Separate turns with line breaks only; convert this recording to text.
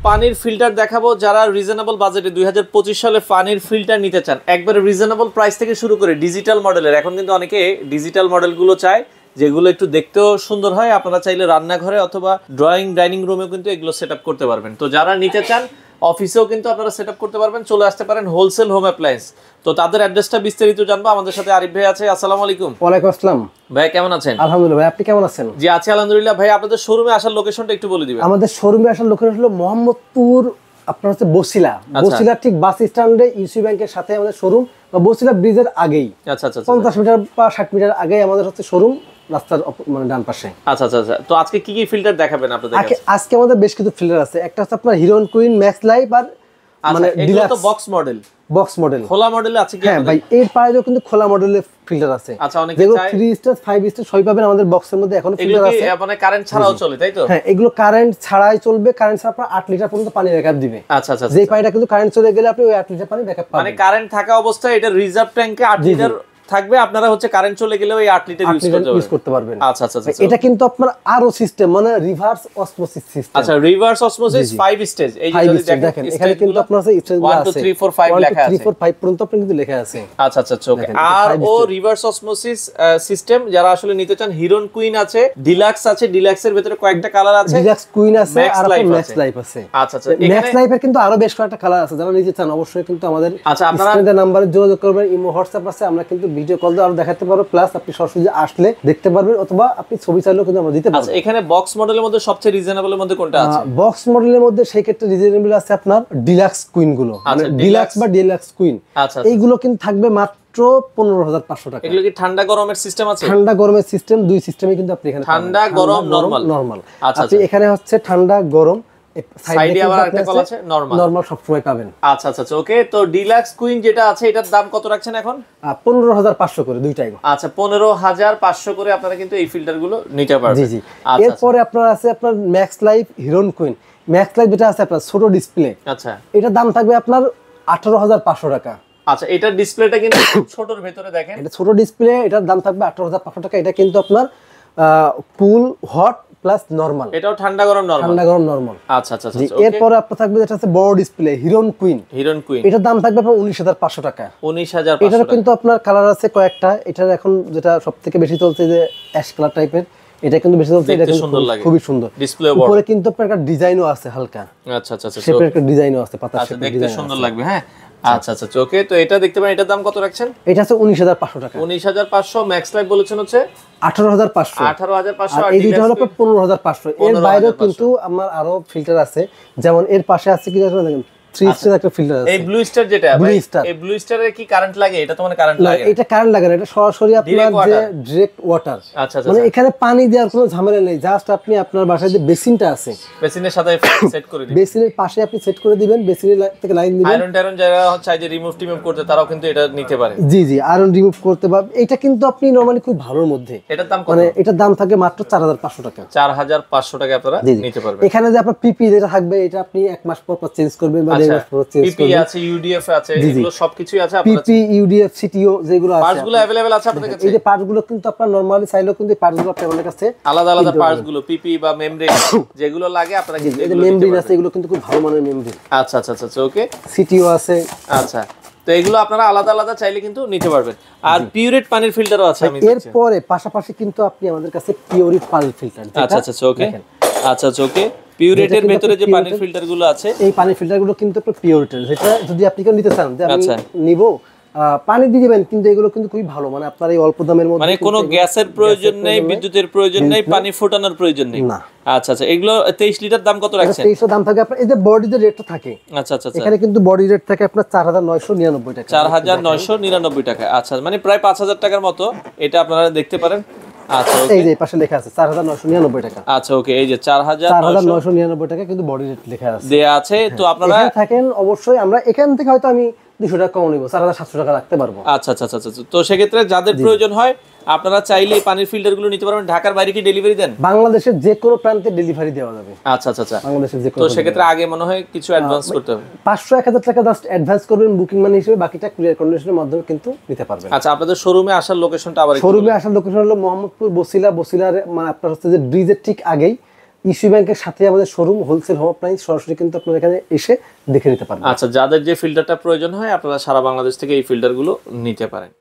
পানির ফিল্টার দেখাবো যারা রিজনেবল বাজেটে 2025 সালে পানির ফিল্টার নিতে চান, একবারে রিজনেবল প্রাইস থেকে শুরু করে ডিজিটাল মডেলের। এখন কিন্তু অনেকে ডিজিটাল মডেলগুলো চায় যেগুলো একটু দেখতেও সুন্দর হয়। আপনারা চাইলে রান্নাঘরে অথবা ড্রয়িং ডাইনিং রুমেও কিন্তু এগুলো সেটআপ করতে পারবেন। তো যারা নিতে চান অফিসেও কিন্তু আপনারা সেটআপ করতে পারবেন, চলে আসতে পারেন হোলসেল হোম অ্যাপ্লায়েন্স। তো তাদের অ্যাড্রেসটা বিস্তারিত জানবো। আমাদের সাথে আরিফ ভাই আছে। আসসালামু আলাইকুম।
ওয়ালাইকুম আসসালাম।
ভাই কেমন আছেন?
আলহামদুলিল্লাহ। ভাই আপনি কেমন আছেন?
জি আছি আলহামদুলিল্লাহ। ভাই আপনাদের শোরুমে আসার লোকেশনটা একটু বলে দিবেন।
আমাদের শোরুমে আসার লোকেশন হলো মোহাম্মদপুর, আপনার হচ্ছে বসিলা। বসিলা ঠিক বাস স্ট্যান্ডে ইউসি ব্যাংকের সাথে আমাদের শোরুম, বা বসিলা ব্রিজের আগেই।
আচ্ছা আচ্ছা
50 মিটার বা 60 মিটার আগেই আমাদের হচ্ছে শোরুম, রাস্তার মানে ডান পাশে।
আচ্ছা আচ্ছা আচ্ছা। তো আজকে কি কি ফিল্টার দেখাবেন আপনাদের কাছে?
আজকে আমাদের বেশ কিছু ফিল্টার আছে। একটা হচ্ছে আপনার হিরো কুইন ম্যাক্স লাইফ, আর
মানে ডিলাক্স তো বক্স মডেল।
বক্স মডেল
খোলা মডেলে আছে কি?
হ্যাঁ ভাই, এর পাশেও কিন্তু খোলা মডেলের ফিল্টার আছে।
আচ্ছা, অনেকে চায়
3 স্টার 5 স্টার সবই পাবেন আমাদের বক্সের মধ্যে। এখনো ফিল্টার আছে।
এগুলো কি মানে কারেন্ট ছাড়াও চলে, তাই তো?
হ্যাঁ, এগুলো কারেন্ট ছাড়াই চলবে। কারেন্ট ছাড়া আপনার 8 লিটার পর্যন্ত পানি ব্যাকআপ দিবে।
আচ্ছা আচ্ছা।
যে পানিটা কিন্তু কারেন্ট চলে গেলে আপনি ওই 8 লিটার পানি ব্যাকআপ পাবেন।
মানে কারেন্ট থাকা অবস্থায় এটা রিজার্ভ ট্যাঙ্কে 8 লিটার থাকবে, আপনারা হচ্ছে কারেন্ট চলে গেলে ওই 8 লিটার ইউজ করতে পারবেন। আচ্ছা আচ্ছা আচ্ছা।
এটা কিন্তু আপনার আরো সিস্টেম, মানে রিভার্স অসমোসিস সিস্টেম।
আচ্ছা, রিভার্স অসমোসিস 5 স্টেজ। এই যে যদি দেখেন
এখানে কিন্তু আপনার আছে স্টেজগুলো আছে
1 2 3 4 5 লেখা আছে।
3 4 5 পর্যন্ত আপনি কিন্তু লেখা আছে।
আচ্ছা আচ্ছা ওকে। আর ও রিভার্স অসমোসিস সিস্টেম যারা আসলে নিতে চান, হিরন কুইন আছে, ডিলাক্স আছে, ডিলাক্সের ভিতরে কয়েকটা কালার আছে,
ডিলাক্স কুইন আছে, আর ম্যাক্স লাইফ আছে।
আচ্ছা আচ্ছা।
ম্যাক্স লাইফের কিন্তু আরো বেশ কয়েকটা কালার আছে। যারা নিতে চান অবশ্যই কিন্তু আমাদের
আচ্ছা আপনারা
স্ক্রিনের নম্বরে যোগাযোগ করবেন। ইমো হোয়াটসঅ্যাপ আছে, আমরা কিন্তু ভিডিও কল দিয়ে আরো দেখাতে পারবো, প্লাস আপনি সরাসরি আসলে দেখতে পারবেন, অথবা আপনি ছবি চাইলেও কিন্তু আমরা দিতে পারবো।
আচ্ছা, এখানে বক্স মডেলের মধ্যে সবচেয়ে রিজনেবলের মধ্যে কোনটা আছে?
বক্স মডেলের মধ্যে সেই ক্ষেত্রে রিজনেবল আছে আপনার ডিলাক্স কুইন গুলো, মানে ডিলাক্স বা ডিলাক্স কুইন। আচ্ছা, এইগুলো কিন্তু থাকবে মাত্র 15,500 টাকা।
এগুলো কি ঠান্ডা গরমের সিস্টেম আছে?
ঠান্ডা গরমের সিস্টেম, দুই সিস্টেমে কিন্তু আপনি এখানে
ঠান্ডা গরম নরমাল।
আচ্ছা, আপনি এখানে হচ্ছে ঠান্ডা গরম,
সাইডে আবার একটা কল আছে
নরমাল, সব সময় পাবেন।
আচ্ছা আচ্ছা ওকে। তো ডিলাক্স কুইন যেটা আছে এটার দাম কত রাখছেন এখন?
15,500 করে দুইটাই।
আচ্ছা, 15,500 করে আপনারা কিন্তু এই ফিল্টারগুলো নিতে পারবেন।
জি জি। এরপরে আপনার আছে আপনার ম্যাক্স লাইফ হিরন কুইন। ম্যাক্স লাইফ যেটা আছে আপনার ছোট ডিসপ্লে।
আচ্ছা,
এটার দাম থাকবে আপনার 18,500 টাকা।
আচ্ছা, এটার ডিসপ্লেটা কিন্তু ছোটর ভিতরে দেখেন,
এটা ছোট ডিসপ্লে, এটার দাম থাকবে 18,500 টাকা। এটা কিন্তু আপনার কুল, হট প্লাস নরমাল।
এটাও ঠান্ডা গরম
নরমাল।
আচ্ছা আচ্ছা আচ্ছা।
এরপরে আপনার থাকবে যেটা আছে বড় ডিসপ্লে হিরন কুইন। এটার দাম থাকবে আপনার 19,500 টাকা।
19,500।
এটার কিন্তু আপনার কালার আছে কয়েকটা। এটার এখন যেটা সবথেকে বেশি চলছে যে অ্যাশ কালার টাইপের, এটা কিন্তু বেশি চলছে। এটা কিন্তু খুবই সুন্দর ডিসপ্লে। উপরে কিন্তু আপনার একটা ডিজাইনও আছে হালকা।
আচ্ছা আচ্ছা আচ্ছা।
শেপের একটা ডিজাইনও আছে, পাতা শেপের
দেখতে সুন্দর লাগবে। হ্যাঁ, আচ্ছা আচ্ছা ওকে। তো এটা দেখতে পারেন, এটার দাম কত রাখছেন?
এটা আছে 19,500 টাকা।
19,500। ম্যাক্স লাইফ বলেছেন হচ্ছে
18,500।
18,500।
আর এই দুটো হলো 15,500। এর বাইরেও কিন্তু আমার আরো ফিল্টার আছে, যেমন এর পাশে আছে কি দেখেন 3 স্টার একটা ফিল্টার আছে।
এই ব্লু স্টার যেটা, এই ব্লু স্টারের কি কারেন্ট লাগে? এটা তো মানে কারেন্ট লাগে না।
এটা কারেন্ট লাগে না, এটা সরাসরি আপনার যে ডাইরেক্ট ওয়াটার।
আচ্ছা আচ্ছা।
মানে এখানে পানি দেওয়ার কোনো ঝামেলা নেই। জাস্ট আপনি আপনার বাসায় যে বেসিনটা আছে,
বেসিনের সাথে সেট করে দিবেন।
বেসিনের পাশে আপনি সেট করে দিবেন, বেসিনের থেকে লাইন দিবেন।
আয়রন টায়রন যারা চাই যে রিমুভ করতে, তারাও কিন্তু এটা নিতে পারে।
জি জি, আয়রন রিমুভ করতে পারবে। এটা কিন্তু আপনি নরমালি খুব ভালোর মধ্যে।
এটার দাম কত?
মানে এটার দাম থাকে মাত্র 4,500 টাকা।
4,500 টাকা আপনারা নিতে পারবেন।
এখানে যে আপনার পিপি যেটা থাকবে, এটা আপনি 1 মাস পর পর চেঞ্জ করবেন বা 1.5 মাস পর চেঞ্জ করবেন।
পিপি আছে, ইউডিএফ আছে, এগুলো সবকিছুই আছে আপনাদের।
পিপি, ইউডিএফ, সিটিও যেগুলো আছে,
পার্টসগুলো अवेलेबल আছে আপনাদের কাছে।
এই যে পার্টসগুলো কিন্তু আপনারা নরমালি চাইলেও কিন্তু এই পার্টসগুলো আপনাদের কাছে
আলাদা আলাদা পার্টসগুলো, পিপি বা মেমব্রেন যেগুলো লাগে আপনারা কিন্তু
এই যে মেমব্রেন আছে, এগুলো কিন্তু খুব ভালো মানের মেমব্রেন।
আচ্ছা আচ্ছা আচ্ছা ওকে।
সিটিও আছে।
আচ্ছা, তো এগুলো আপনারা আলাদা আলাদা চাইলে কিন্তু নিতে পারবেন। আর পিউরেট পানির ফিল্টারও আছে আমি দেখছি।
এরপরে পাশাপাশি কিন্তু আপনি আমাদের কাছে পিউরিট পানির ফিল্টার।
আচ্ছা আচ্ছা ওকে। আচ্ছা আচ্ছা ওকে। পিউরেটের ভিতরে যে পানির ফিল্টারগুলো আছে,
এই পানির ফিল্টারগুলো কিন্তু আপনার পিউরিটের। যেটা যদি আপনি কেউ নিতে চান যে আমি নিব, পানি দিয়ে দিবেন, কিন্তু এগুলো কিন্তু খুবই ভালো। মানে আপনার এই অল্প দামের মধ্যে
মানে কোনো গ্যাসের প্রয়োজন নেই, বিদ্যুতের প্রয়োজন নেই, পানি ফোটানোর প্রয়োজন নেই না। আচ্ছা আচ্ছা। এগুলো 23 লিটার দাম কত রাখছেন?
2300 দাম থাকে আপনার। এই যে বডি যে রেটটা থাকে,
আচ্ছা আচ্ছা,
এখানে কিন্তু বডি রেট থাকে আপনার 4,999 টাকা।
4,999 টাকা। আচ্ছা, মানে প্রায় 5,000 টাকার মতো। এটা আপনারা দেখতে পারেন। আচ্ছা ওকে।
এই যে পাশে লেখা আছে 4,999 টাকা।
আচ্ছা ওকে। এই যে 4,999
টাকা কিন্তু বডি রেট লেখা আছে,
দেয়া আছে। তো আপনারা
থাকেন অবশ্যই। আমরা এখান থেকে হয়তো আমি 200 টাকা কম নিব, 4,700 টাকা রাখতে পারবো।
আচ্ছা আচ্ছা আচ্ছা। তো সেক্ষেত্রে যাদের প্রয়োজন হয় আপনারা চাইলে এই পানির ফিল্টারগুলো নিতে পারবেন। ঢাকার বাইরে কি ডেলিভারি দেন?
বাংলাদেশের যে কোনো প্রান্তে ডেলিভারি দেওয়া যাবে।
আচ্ছা আচ্ছা আচ্ছা।
বাংলাদেশের যে কোনো।
তো সেক্ষেত্রে আগে মনে হয় কিছু অ্যাডভান্স করতে হবে।
500-1000 টাকা জাস্ট অ্যাডভান্স করবেন বুকিং মানি হিসেবে, বাকিটা কুরিয়ার কন্ডিশনের মাধ্যমে কিন্তু নিতে পারবেন।
আচ্ছা, আপনাদের শোরুমে আসার লোকেশনটা আবার?
শোরুমে আসার লোকেশন হলো মোহাম্মদপুর বসিলার, মানে আপনার হচ্ছে যে ব্রিজের ঠিক আগেই ইস্যু ব্যাংকের সাথে আমাদের শোরুম হোলসেল হোম অ্যাপ্লায়েন্স, সরাসরি কিন্তু আপনারা এখানে এসে দেখে নিতে পারবেন।
আচ্ছা, যাদের যে ফিল্টারটা প্রয়োজন হয় আপনারা সারা বাংলাদেশ থেকে এই ফিল্টারগুলো নিতে পারেন।